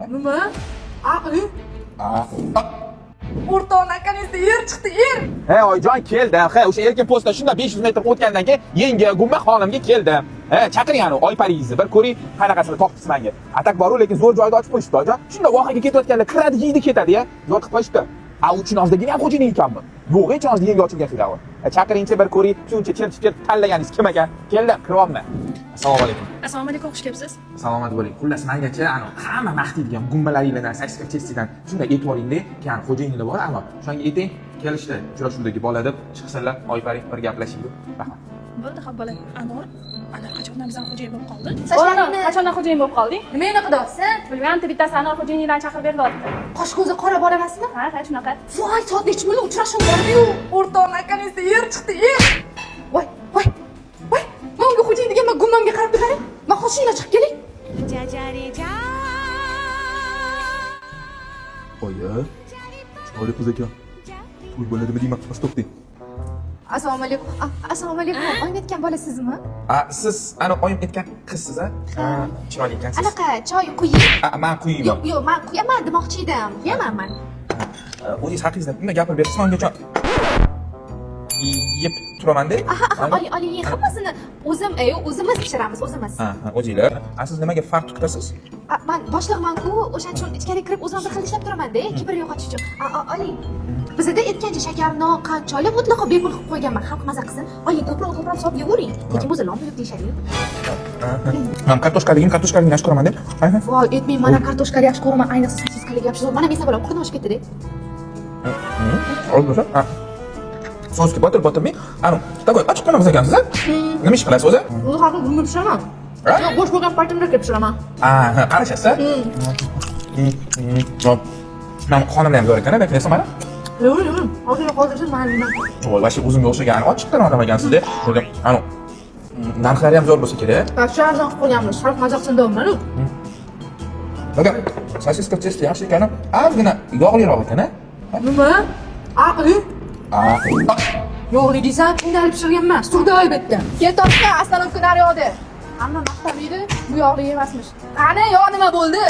Nima? Aqli? O'rtoqni akangizni yer chiqdi, yer. He oyijon keldim. He o'sha erkin postdan shunda 500 metr o'tgandan keyin yengi gumma xonimga keldim. He chaqiring ani oy paringizni bir ko'ring qanaqasini topibsiz menga. Atak boru lekin zo'r joyda ochib qo'yishdi oyijon. Shunda vohaga ketayotganda kiradi yeydi ketadi-ya. Yotib qo'yishdi. A u chinozdagina ham xo'jayin ekanmi? Yo'q, chinozda yengi ochilgan filavi. Chaqiringchi bir ko'ring, shuncha chirchib tanlaganingiz kim ekan? Keldim, kiryapman. Assalomu alaykum. Assalomu alaykum, xush kelibsiz. Salomat bo'ling. Xullas mengacha ana hamma maqtaydigan gummalaringlardan 80 testidan shunday e'tiboringda, keyin xo'jayinlar bor, ana o'shanga ayting, kelishdi. Uchrashuvdagi bola deb chiqsinlar, oyparing bir gaplashaylik. Rahmat. Bo'ldi, xo'p bola. Anor qachondan bizdan xo'jayin bo'lib qoldi? Sochlaringni Qachondan xo'jayin bo'lib qolding? nima endi qilyapsan? Bilmayman, bittasi Anor xo'jayinlarni chaqirib beryapti. Qosh ko'zi qora bola emasmi? Ha, shunaqa. Voy, soat nechi bo'ldi? Uchrashuv bordi-yu. O'rtoqni akangizni yer chiqdi, yer. Voy, voy. Voy, men unga xo'jayin deganman, gummamga qarab turing. Men hoshinglar chiqib keling. Oyi, chiroyli qiz ekan. To'y bo'ladimi deyman, bas to'xting. Assalomu alaykum. Assalomu alaykum. Oyim aytgan bola sizmi? Siz ana oyim aytgan qizsiz a? Chiroyli ekansiz. Anaqa choy quying. Men quymayman. Yo'q, men quyaman demoqchi edim. Quyaman men. O'zingiz haqingizda bunday gapirib bersiz, mengacha yeb turaman-da. Oling, hammasini o'zimiz pishiramiz, o'zimiz. O'zinglar. Siz nimaga farq tutasiz? Men boshliqman-ku, o'shaning uchun ichkariga kirib o'zim bir xil ishlab turaman-da, kibr yo'qotish uchun. Oling. Bizda aytgancha shakar, non, qanchalik mutlaqo bepul qilib qo'yganman, xalq maza qilsin. Oling, to'proq solib yeyavering. Lekin o'zi lom yeb deyishadi-yu. Men kartoshkaligini yaxshi ko'raman deb. Voy, aytmang, mana kartoshkani yaxshi ko'raman, ayniqsa sosiskali yaxshi zo'r. Mana men sabab qurdim oshib ketdi-da. Oldu o'sha. Sosga botirmay, ana, takoy ochib qo'yamiz ekansiz a? Nima ish qilasiz o'zi? O'zi haqi gumma pishiraman. Yo'q, bo'sh bo'lgan paytimda kelib pishiraman. Qarashasiz? Men xonimlar ham zo'r ekan, aytmaysan mana? Yo'q. Hozircha mana. Voy, vashi o'zimga o'xshagan ochiqdan odam ekansizda. Ana, narxlari ham zo'r bo'lsa kerak. Shu arzon qilib qo'yganmiz. Xalq maza qilsin deyapman-ku. Baga, sosiska testi yaxshi ekan, ozgina yog'liroq ekan-a? Nima? Aqli? Yo'g'li desam, kunalik pishirganman. Suvda albatta. Ketobda asalon kunari yo'qdi. Hamma maqtamaydi, bu yo'g'li emasmish. Qani, yo nima bo'ldi?